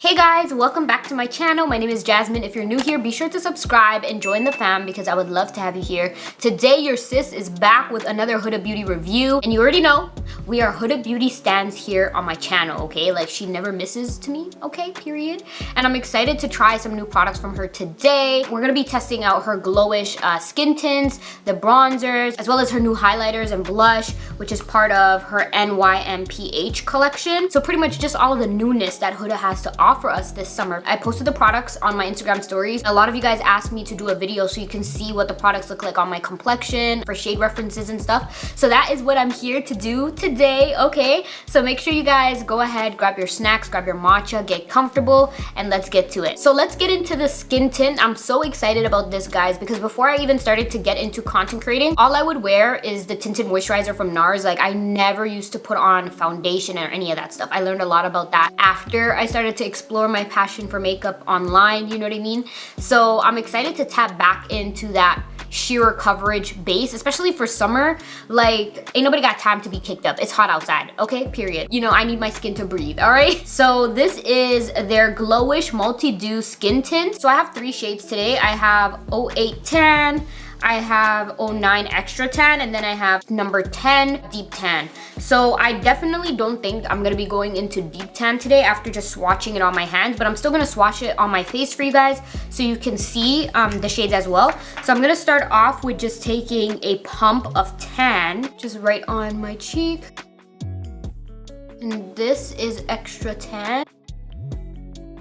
Hey guys, welcome back to my channel. My name is Jasmine. If you're new here, be sure to subscribe and join the fam because I would love to have you here. Today, your sis is back with another Huda Beauty review. And you already know, we are Huda Beauty stans here on my channel, okay? Like, she never misses to me, okay, period. And I'm excited to try some new products from her today. We're gonna be testing out her glowish skin tints, the bronzers, as well as her new highlighters and blush, which is part of her N.Y.M.P.H collection. So pretty much just all of the newness that Huda has to offer us this summer. I posted the products on my Instagram stories. A lot of you guys asked me to do a video so you can see what the products look like on my complexion for shade references and stuff. So that is what I'm here to do today, okay? So make sure you guys go ahead, grab your snacks, grab your matcha, get comfortable, and let's get to it. So let's get into the skin tint. I'm so excited about this, guys, because before I even started to get into content creating, all I would wear is the tinted moisturizer from NARS. Like, I never used to put on foundation or any of that stuff. I learned a lot about that after I started to explore my passion for makeup online, you know what I mean? So I'm excited to tap back into that sheer coverage base, especially for summer. Like, ain't nobody got time to be kicked up. It's hot outside, okay? Period. You know, I need my skin to breathe, all right? So this is their Glowish Multi-Dew Skin Tint. So I have 3 shades today. I have 08 Tan, I have 09 Extra Tan, and then I have number 10 Deep Tan. So I definitely don't think I'm gonna be going into Deep Tan today after just swatching it on my hands, but I'm still gonna swatch it on my face for you guys so you can see the shades as well. So I'm gonna start off with just taking a pump of tan, just right on my cheek. And this is Extra Tan.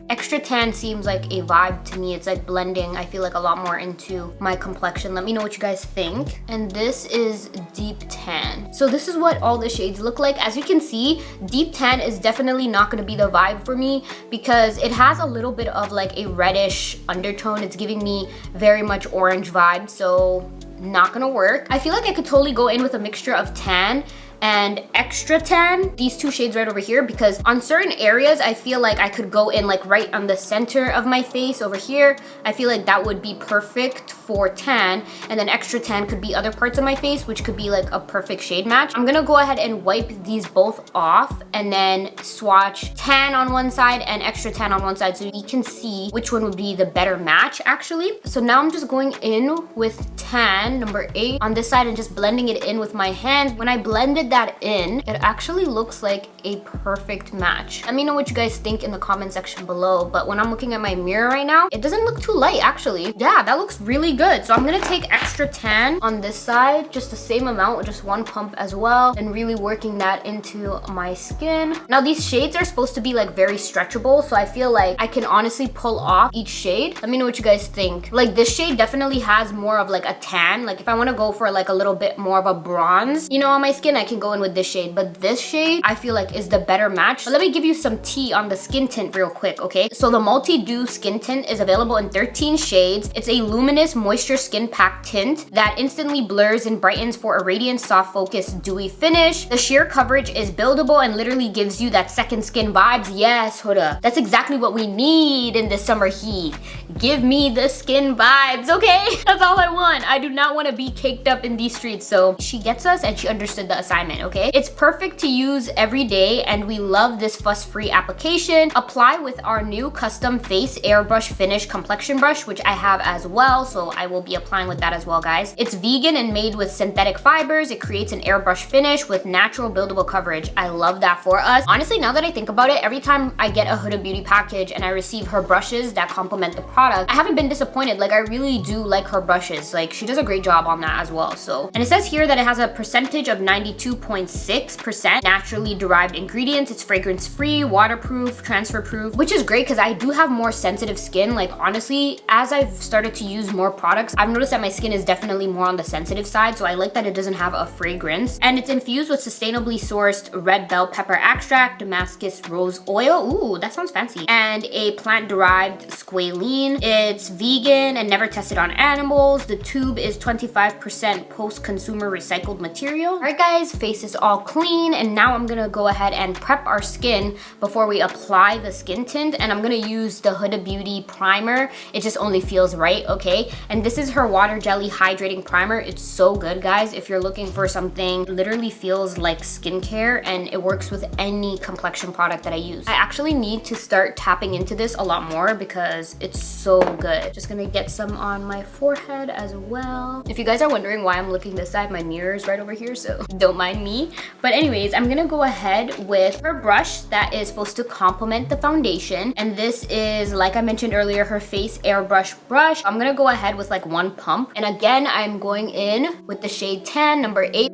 Extra Tan seems like a vibe to me. It's like blending, I feel like, a lot more into my complexion. Let me know what you guys think. And this is Deep Tan. So this is what all the shades look like. As you can see, Deep Tan is definitely not gonna be the vibe for me because it has a little bit of like a reddish undertone. It's giving me very much orange vibe, so not gonna work. I feel like I could totally go in with a mixture of tan and Extra Tan, these 2 shades right over here, because on certain areas I feel like I could go in like right on the center of my face over here. I feel like that would be perfect for tan, and then Extra Tan could be other parts of my face, which could be like a perfect shade match. I'm gonna go ahead and wipe these both off and then swatch tan on one side and Extra Tan on one side so you can see which one would be the better match actually. So now I'm just going in with tan number 8 on this side and just blending it in with my hands. When I blended that in, it actually looks like a perfect match. Let me know what you guys think in the comment section below, but when I'm looking at my mirror right now, it doesn't look too light actually. Yeah, that looks really good. So I'm gonna take Extra Tan on this side, just the same amount with just 1 pump as well, and really working that into my skin. Now these shades are supposed to be like very stretchable, so I feel like I can honestly pull off each shade. Let me know what you guys think. Like, this shade definitely has more of like a tan. Like, if I want to go for like a little bit more of a bronze, you know, on my skin, I can go in with this shade, but this shade I feel like is the better match. But let me give you some tea on the skin tint real quick, okay? So the Multi-Dew Skin Tint is available in 13 shades. It's a luminous moisture skin pack tint that instantly blurs and brightens for a radiant, soft focus, dewy finish. The sheer coverage is buildable and literally gives you that second skin vibes. Yes, Huda, that's exactly what we need in the summer heat. Give me the skin vibes, okay? That's all I want. I do not want to be caked up in these streets. So she gets us and she understood the assignment, okay? It's perfect to use every day and we love this fuss-free application. Apply with our new custom face airbrush finish complexion brush, which I have as well, so I will be applying with that as well, guys. It's vegan and made with synthetic fibers. It creates an airbrush finish with natural buildable coverage. I love that for us. Honestly, now that I think about it, every time I get a Huda Beauty package and I receive her brushes that complement the product, I haven't been disappointed. Like, I really do like her brushes. Like, she does a great job on that as well. So, and it says here that it has a percentage of 92.6% naturally derived ingredients. It's fragrance free, waterproof, transfer proof, which is great because I do have more sensitive skin. Like, honestly, as I've started to use more products, I've noticed that my skin is definitely more on the sensitive side, so I like that it doesn't have a fragrance. And it's infused with sustainably sourced red bell pepper extract, Damascus rose oil, ooh, that sounds fancy, and a plant-derived squalene. It's vegan and never tested on animals. The tube is 25% post-consumer recycled material. All right, guys, face is all clean, and now I'm gonna go ahead and prep our skin before we apply the skin tint. And I'm gonna use the Huda Beauty primer. It just only feels right, okay? And this is her water jelly hydrating primer. It's so good, guys. If you're looking for something literally feels like skincare, and it works with any complexion product that I use. I actually need to start tapping into this a lot more because it's so good. Just gonna get some on my forehead as well. If you guys are wondering why I'm looking this side, my mirror is right over here, so don't mind me. But anyways, I'm gonna go ahead with her brush that is supposed to complement the foundation. And this is, like I mentioned earlier, her face airbrush brush. I'm gonna go ahead with like one pump. And again, I'm going in with the shade 10, number 8.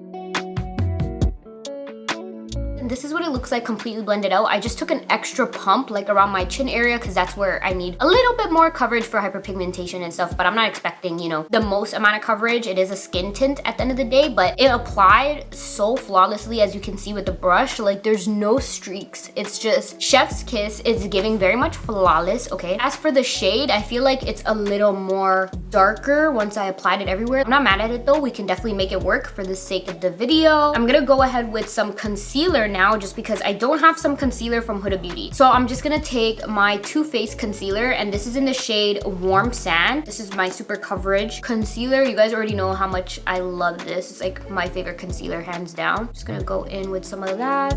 This is what it looks like completely blended out. I just took an extra pump like around my chin area because that's where I need a little bit more coverage for hyperpigmentation and stuff, but I'm not expecting, you know, the most amount of coverage. It is a skin tint at the end of the day, but it applied so flawlessly, as you can see with the brush. Like, there's no streaks. It's just chef's kiss. It's giving very much flawless, okay? As for the shade, I feel like it's a little more darker once I applied it everywhere. I'm not mad at it though. We can definitely make it work for the sake of the video. I'm gonna go ahead with some concealer now, just because I don't have some concealer from Huda Beauty. So I'm just gonna take my Too Faced concealer, and this is in the shade Warm Sand. This is my super coverage concealer. You guys already know how much I love this. It's like my favorite concealer, hands down. Just gonna go in with some of that.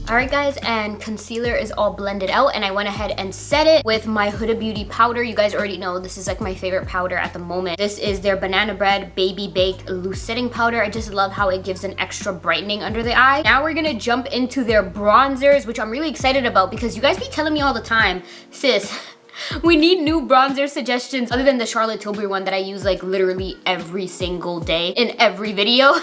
Alright guys, and concealer is all blended out, and I went ahead and set it with my Huda Beauty powder. You guys already know this is like my favorite powder at the moment. This is their Banana Bread Baby Bake Loose Setting Powder. I just love how it gives an extra brightening under the eye. Now we're gonna jump into their bronzers, which I'm really excited about because you guys be telling me all the time, sis, we need new bronzer suggestions other than the Charlotte Tilbury one that I use like literally every single day in every video.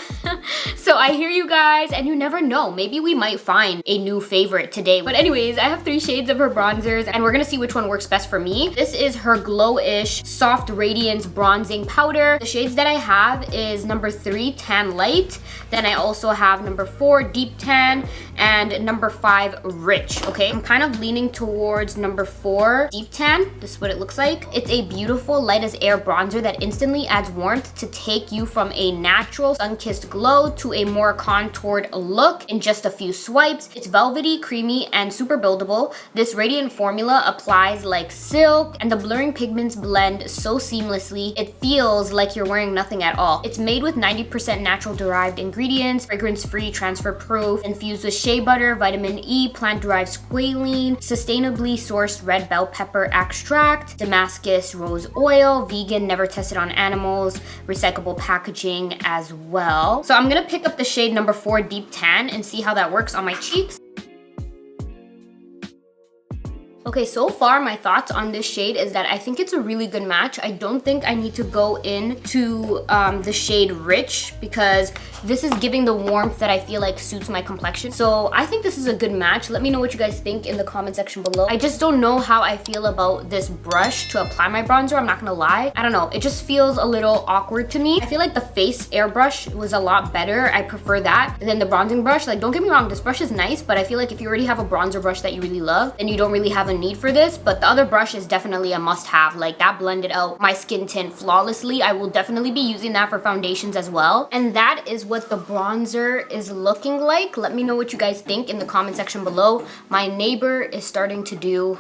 So I hear you guys, and you never know, maybe we might find a new favorite today. But anyways, I have 3 shades of her bronzers, and we're gonna see which one works best for me. This is her GLOWISH Soft Radiance Bronzing Powder. The shades that I have is number 3 Tan Light, then I also have number 4 Deep Tan, and number 5 Rich. Okay, I'm kind of leaning towards number 4 Deep Tan. This is what it looks like. It's a beautiful light as air bronzer that instantly adds warmth to take you from a natural sun-kissed glow to a more contoured look in just a few swipes. It's velvety, creamy, and super buildable. This radiant formula applies like silk, and the blurring pigments blend so seamlessly it feels like you're wearing nothing at all. It's made with 90% natural derived ingredients, fragrance-free, transfer-proof, infused with shea butter, vitamin E, plant-derived squalene, sustainably sourced red bell pepper extract, Damascus rose oil, vegan, never tested on animals, recyclable packaging as well. So I'm gonna pick up the shade number 4 Deep Tan and see how that works on my cheeks. Okay, so far my thoughts on this shade is that I think it's a really good match. I don't think I need to go into the shade Rich because this is giving the warmth that I feel like suits my complexion. So I think this is a good match. Let me know what you guys think in the comment section below. I just don't know how I feel about this brush to apply my bronzer, I'm not gonna lie. I don't know, it just feels a little awkward to me. I feel like the face airbrush was a lot better. I prefer that than the bronzing brush. Like, don't get me wrong, this brush is nice, but I feel like if you already have a bronzer brush that you really love, then you don't really have a need for this. But the other brush is definitely a must-have. Like, that blended out my skin tint flawlessly. I will definitely be using that for foundations as well. And that is what the bronzer is looking like. Let me know what you guys think in the comment section below. My neighbor is starting to do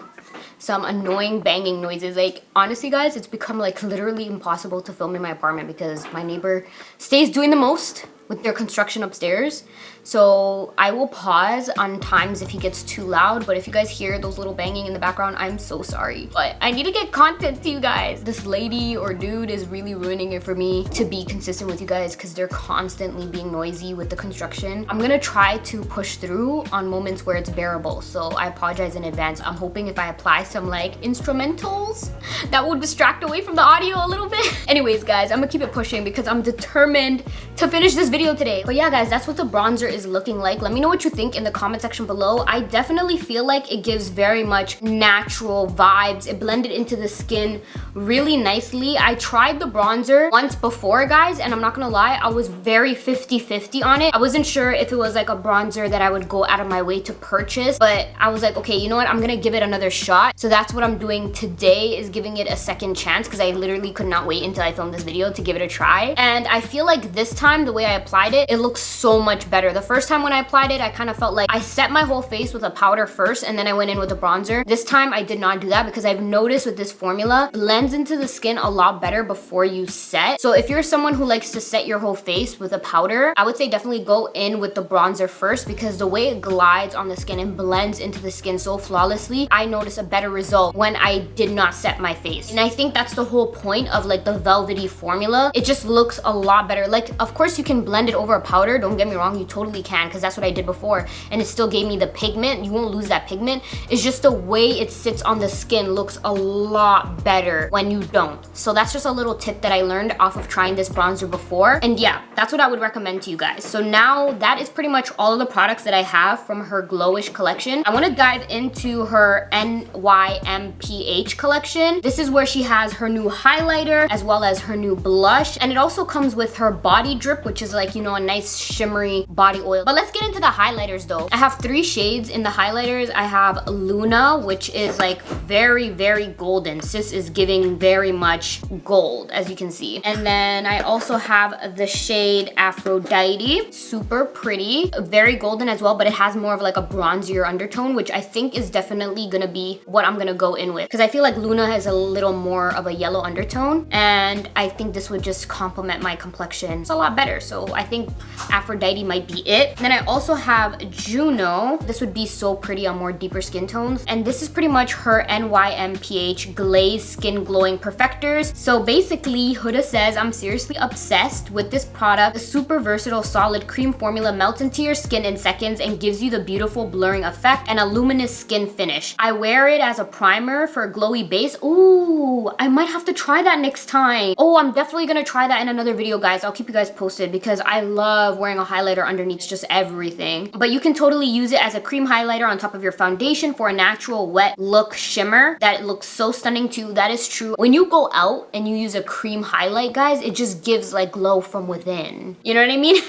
some annoying banging noises. Like, honestly guys, it's become like literally impossible to film in my apartment because my neighbor stays doing the most with their construction upstairs. So I will pause on times if he gets too loud, but if you guys hear those little banging in the background, I'm so sorry. But I need to get content to you guys. This lady or dude is really ruining it for me to be consistent with you guys because they're constantly being noisy with the construction. I'm gonna try to push through on moments where it's bearable, so I apologize in advance. I'm hoping if I apply some like instrumentals, that will distract away from the audio a little bit. Anyways guys, I'm gonna keep it pushing because I'm determined to finish this video today. But yeah guys, that's what the bronzer is looking like. Let me know what you think in the comment section below. I definitely feel like it gives very much natural vibes. It blended into the skin really nicely. I tried the bronzer once before, guys, and I'm not gonna lie, I was very 50-50 on it. I wasn't sure if it was like a bronzer that I would go out of my way to purchase, but I was like, okay, you know what? I'm gonna give it another shot. So that's what I'm doing today, is giving it a second chance, because I literally could not wait until I filmed this video to give it a try. And I feel like this time, the way I applied it, it looks so much better. The first time when I applied it, I kind of felt like I set my whole face with a powder first and then I went in with a bronzer. This time I did not do that, because I've noticed with this formula, it blends into the skin a lot better before you set. So if you're someone who likes to set your whole face with a powder, I would say definitely go in with the bronzer first, because the way it glides on the skin and blends into the skin so flawlessly, I noticed a better result when I did not set my face. And I think that's the whole point of like the velvety formula. It just looks a lot better. Like, of course you can blend it over a powder, don't get me wrong, you totally can, because that's what I did before, and it still gave me the pigment. You won't lose that pigment. It's just the way it sits on the skin looks a lot better when you don't. So that's just a little tip that I learned off of trying this bronzer before. And yeah, that's what I would recommend to you guys. So now that is pretty much all of the products that I have from her GLOWISH collection. I want to dive into her N.Y.M.P.H collection. This is where she has her new highlighter as well as her new blush, and it also comes with her body drip, which is like, you know, a nice shimmery body oil. But let's get into the highlighters though. I have 3 shades in the highlighters. I have Luna, which is like very, very golden. Sis is giving very much gold, as you can see. And then I also have the shade Aphrodite, super pretty, very golden as well, but it has more of like a bronzier undertone, which I think is definitely gonna be what I'm gonna go in with, because I feel like Luna has a little more of a yellow undertone, and I think this would just complement my complexion. It's a lot better, so I think Aphrodite might be it. And then I also have Juno. This would be so pretty on more deeper skin tones, and this is pretty much her N.Y.M.P.H Glaze Skin Glowing Perfectors. So basically, Huda says, I'm seriously obsessed with this product. The super versatile solid cream formula melts into your skin in seconds and gives you the beautiful blurring effect and a luminous skin finish. I wear it as a primer for a glowy base. Ooh, I might have to try that next time. Oh, I'm definitely gonna try that in another video, guys. I'll keep you guys posted, because I love wearing a highlighter underneath just everything. But you can totally use it as a cream highlighter on top of your foundation for a natural wet look shimmer that looks so stunning too. That is true. When you go out and you use a cream highlight, guys, it just gives like glow from within. You know what I mean?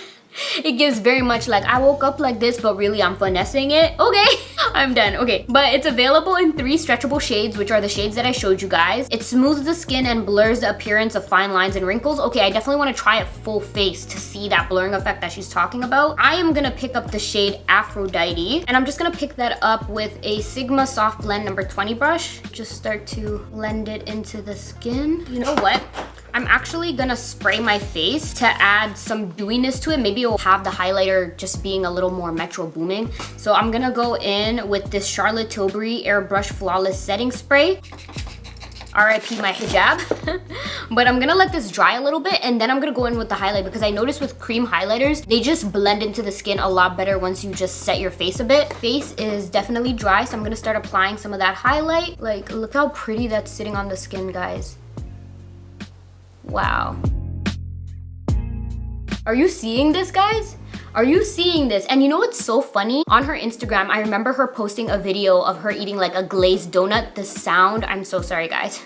It gives very much like I woke up like this, but really I'm finessing it. Okay, I'm done. Okay, but it's available in 3 stretchable shades, which are the shades that I showed you guys. It smooths the skin and blurs the appearance of fine lines and wrinkles. Okay, I definitely want to try it full face to see that blurring effect that she's talking about. I am gonna pick up the shade Aphrodite, and I'm just gonna pick that up with a Sigma Soft Blend number 20 brush. Just start to blend it into the skin. You know what? I'm actually gonna spray my face to add some dewiness to it. Maybe it'll have the highlighter just being a little more metro booming. So I'm gonna go in with this Charlotte Tilbury Airbrush Flawless Setting Spray. RIP my hijab. But I'm gonna let this dry a little bit, and then I'm gonna go in with the highlight, because I noticed with cream highlighters, they just blend into the skin a lot better once you just set your face a bit. Face is definitely dry, so I'm gonna start applying some of that highlight. Like, look how pretty that's sitting on the skin, guys. Wow. Are you seeing this, guys? Are you seeing this? And you know what's so funny? On her Instagram, I remember her posting a video of her eating like a glazed donut. The sound, I'm so sorry, guys.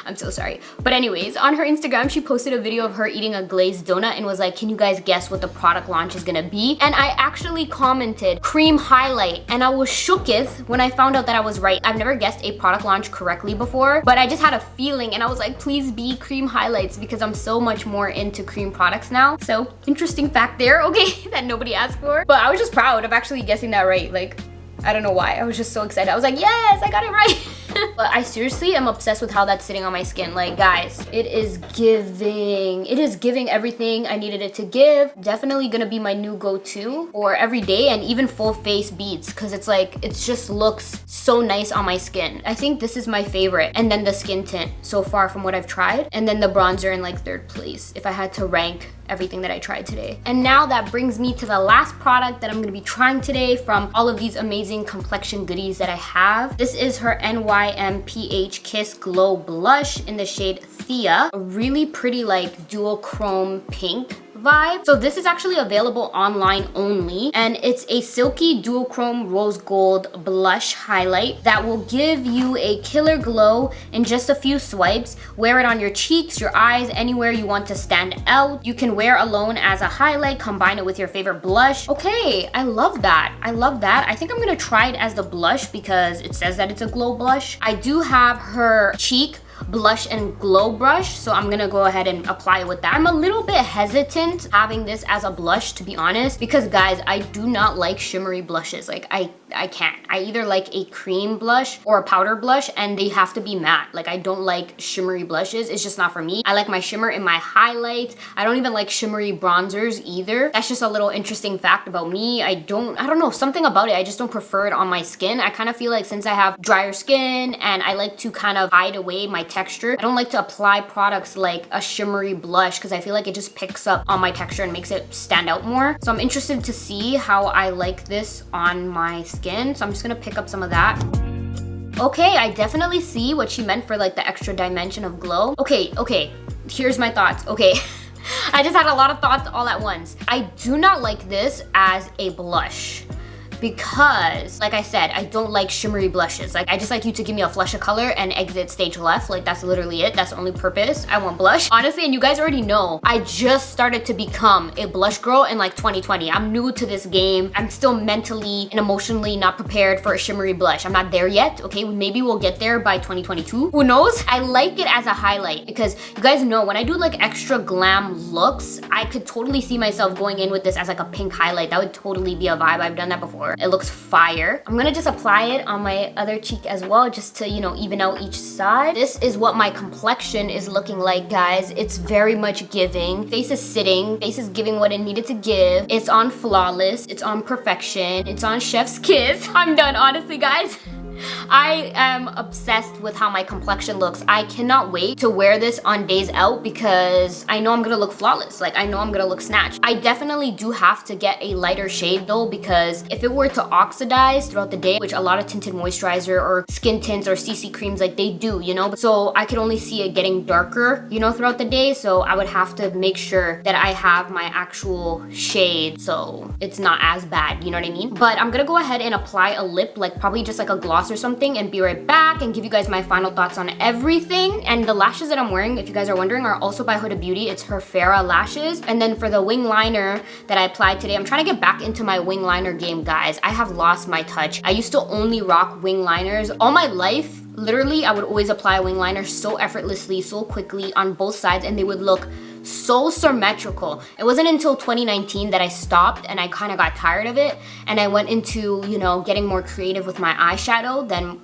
I'm so sorry. But anyways, on her Instagram, she posted a video of her eating a glazed donut and was like, can you guys guess what the product launch is gonna be? And I actually commented cream highlight, and I was shooketh when I found out that I was right. I've never guessed a product launch correctly before, but I just had a feeling, and I was like, please be cream highlights, because I'm so much more into cream products now. So interesting fact there, okay, that nobody asked for. But I was just proud of actually guessing that right. Like, I don't know why. I was just so excited. I was like, yes, I got it right. But I seriously am obsessed with how that's sitting on my skin. Like, guys, it is giving everything I needed it to give. Definitely gonna be my new go-to for every day, and even full face beads, because it's like, it just looks so nice on my skin. I think this is my favorite. And then the skin tint so far from what I've tried. And then the bronzer in like 3rd place, if I had to rank everything that I tried today. And now that brings me to the last product that I'm gonna be trying today from all of these amazing complexion goodies that I have. This is her N.Y.M.P.H Kiss Glow Blush in the shade Thea. A really pretty like duochrome pink vibe. So this is actually available online only, and it's a silky duochrome rose gold blush highlight that will give you a killer glow in just a few swipes. Wear it on your cheeks, your eyes, anywhere you want to stand out. You can wear alone as a highlight, combine it with your favorite blush. Okay, I love that. I love that. I think I'm gonna try it as the blush because it says that it's a glow blush. I do have her cheek blush and glow brush, so I'm gonna go ahead and apply it with that. I'm a little bit hesitant having this as a blush, to be honest, because guys, I do not like shimmery blushes. Like I can't. I either like a cream blush or a powder blush, and they have to be matte. Like I don't like shimmery blushes. It's just not for me. I like my shimmer in my highlights. I don't even like shimmery bronzers either. That's just a little interesting fact about me. I don't know, something about it. I just don't prefer it on my skin. I kind of feel like since I have drier skin and I like to kind of hide away my texture, I don't like to apply products like a shimmery blush because I feel like it just picks up on my texture and makes it stand out more. So I'm interested to see how I like this on my skin. So I'm just gonna pick up some of that. Okay, I definitely see what she meant for like the extra dimension of glow. Okay, here's my thoughts. Okay. I just had a lot of thoughts all at once. I do not like this as a blush, because like I said, I don't like shimmery blushes. Like I just like you to give me a flush of color and exit stage left. Like that's literally it. That's the only purpose I want blush. Honestly, and you guys already know, I just started to become a blush girl in like 2020. I'm new to this game. I'm still mentally and emotionally not prepared for a shimmery blush. I'm not there yet, okay? Maybe we'll get there by 2022. Who knows? I like it as a highlight because you guys know when I do like extra glam looks, I could totally see myself going in with this as like a pink highlight. That would totally be a vibe. I've done that before. It looks fire. I'm gonna just apply it on my other cheek as well, just to, you know, even out each side. This is what my complexion is looking like, guys. It's very much giving. Face is sitting. Face is giving what it needed to give. It's on flawless. It's on perfection. It's on chef's kiss. I'm done, honestly, guys. I am obsessed with how my complexion looks. I cannot wait to wear this on days out because I know I'm gonna look flawless. Like I know I'm gonna look snatched. I definitely do have to get a lighter shade though, because if it were to oxidize throughout the day, which a lot of tinted moisturizer or skin tints or CC creams, like they do, you know, so I could only see it getting darker, you know, throughout the day. So I would have to make sure that I have my actual shade so it's not as bad, you know what I mean? But I'm gonna go ahead and apply a lip, like probably just like a gloss or something, and be right back and give you guys my final thoughts on everything. And the lashes that I'm wearing, if you guys are wondering, are also by Huda Beauty. It's her Farrah lashes. And then for the wing liner that I applied today, I'm trying to get back into my wing liner game, guys. I have lost my touch. I used to only rock wing liners all my life. Literally, I would always apply a wing liner so effortlessly, so quickly on both sides, and they would look so symmetrical. It wasn't until 2019 that I stopped and I kind of got tired of it, and I went into, you know, getting more creative with my eyeshadow than,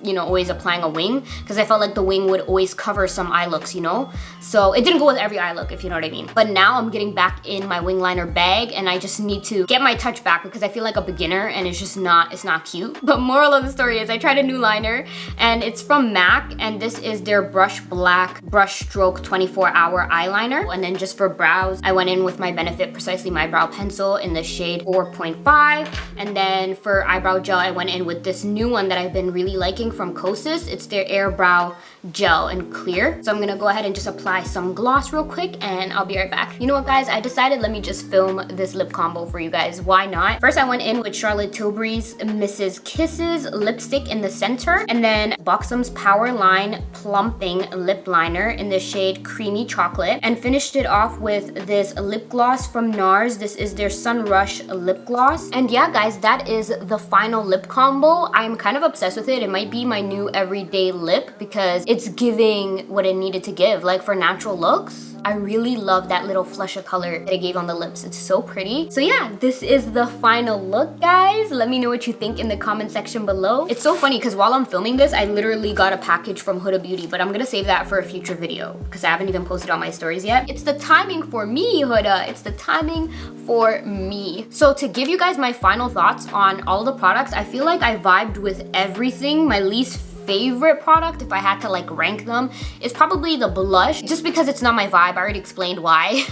you know, always applying a wing, because I felt like the wing would always cover some eye looks, you know? So it didn't go with every eye look, if you know what I mean. But now I'm getting back in my wing liner bag, and I just need to get my touch back because I feel like a beginner and it's just not, it's not cute. But moral of the story is I tried a new liner and it's from M.A.C, and this is their Brush Black Brush Stroke 24-hour eyeliner. And then just for brows, I went in with my Benefit Precisely My Brow Pencil in the shade 4.5. And then for eyebrow gel, I went in with this new one that I've been really liking from Kosas. It's their Air Brow Gel in Clear. So I'm gonna go ahead and just apply some gloss real quick, and I'll be right back. You know what, guys? I decided let me just film this lip combo for you guys. Why not? First, I went in with Charlotte Tilbury's Mrs. Kisses lipstick in the center, and then Buxom's Power Line Plumping lip liner in the shade Creamy Chocolate, and finished it off with this lip gloss from NARS. This is their Sun Rush lip gloss. And yeah, guys, that is the final lip combo. I'm kind of obsessed with it. It might be my new everyday lip because it's giving what it needed to give. Like for natural looks, I really love that little flush of color that it gave on the lips. It's so pretty. So yeah, this is the final look, guys. Let me know what you think in the comment section below. It's so funny because while I'm filming this, I literally got a package from Huda Beauty, but I'm gonna save that for a future video because I haven't even posted on my stories yet. It's the timing for me, Huda. It's the timing for me. So to give you guys my final thoughts on all the products, I feel like I vibed with everything. My least favorite product, if I had to like rank them, is probably the blush, just because it's not my vibe. I already explained why.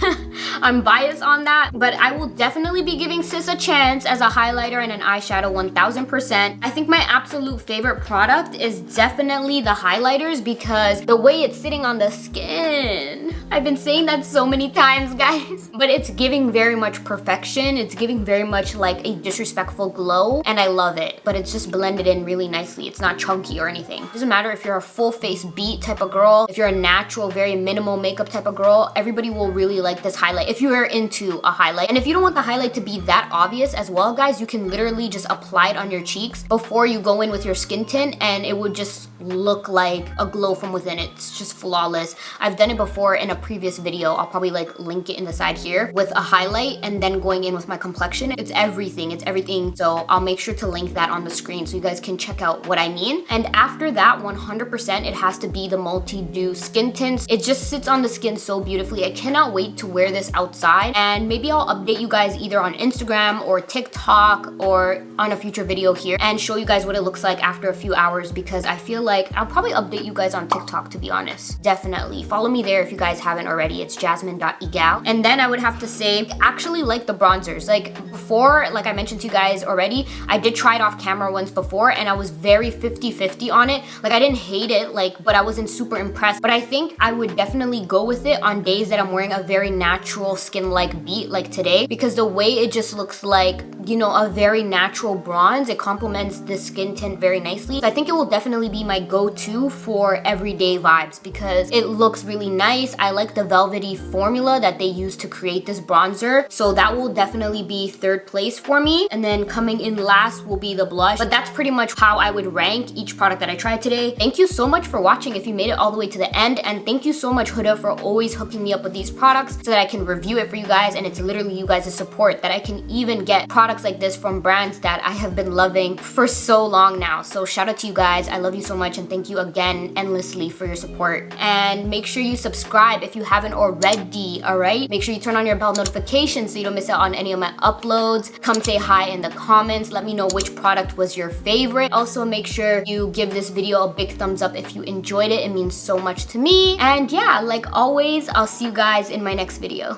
I'm biased on that, but I will definitely be giving Sis a chance as a highlighter and an eyeshadow 1000%. I think my absolute favorite product is definitely the highlighters because the way it's sitting on the skin. I've been saying that so many times, guys, but it's giving very much perfection. It's giving very much like a disrespectful glow, and I love it, but it's just blended in really nicely. It's not chunky or anything. It doesn't matter if you're a full face beat type of girl, if you're a natural, very minimal makeup type of girl, everybody will really like this highlight if you are into a highlight. And if you don't want the highlight to be that obvious as well, guys, you can literally just apply it on your cheeks before you go in with your skin tint, and it would just look like a glow from within. It's just flawless. I've done it before in a previous video. I'll probably like link it in the side here with a highlight and then going in with my complexion. It's everything. It's everything. So I'll make sure to link that on the screen so you guys can check out what I mean. And after that, 100% it has to be the multi-dew skin tints. It just sits on the skin so beautifully. I cannot wait to wear this outside, and maybe I'll update you guys either on Instagram or TikTok or on a future video here and show you guys what it looks like after a few hours, because I feel like I'll probably update you guys on TikTok, to be honest. Definitely follow me there if you guys haven't already. It's Jasmine.Egal. And then I would have to say, I actually like the bronzers. Like before, like I mentioned to you guys already, I did try it off camera once before and I was very 50-50 on it. Like I didn't hate it, like, but I wasn't super impressed. But I think I would definitely go with it on days that I'm wearing a very natural skin-like beat like today, because the way it just looks like, you know, a very natural bronze, it complements the skin tint very nicely. So I think it will definitely be my go-to for everyday vibes because it looks really nice. I like the velvety formula that they use to create this bronzer, so that will definitely be third place for me. And then coming in last will be the blush. But that's pretty much how I would rank each product that I tried today. Thank you so much for watching if you made it all the way to the end, and thank you so much, Huda, for always hooking me up with these products so that I can review it for you guys. And it's literally you guys' support that I can even get products like this from brands that I have been loving for so long now. So shout out to you guys. I love you so much, and thank you again endlessly for your support. And make sure you subscribe if you haven't already, all right? Make sure you turn on your bell notifications so you don't miss out on any of my uploads. Come say hi in the comments. Let me know which product was your favorite. Also, make sure you give this video a big thumbs up if you enjoyed it. It means so much to me. And yeah, like always, I'll see you guys in my next video.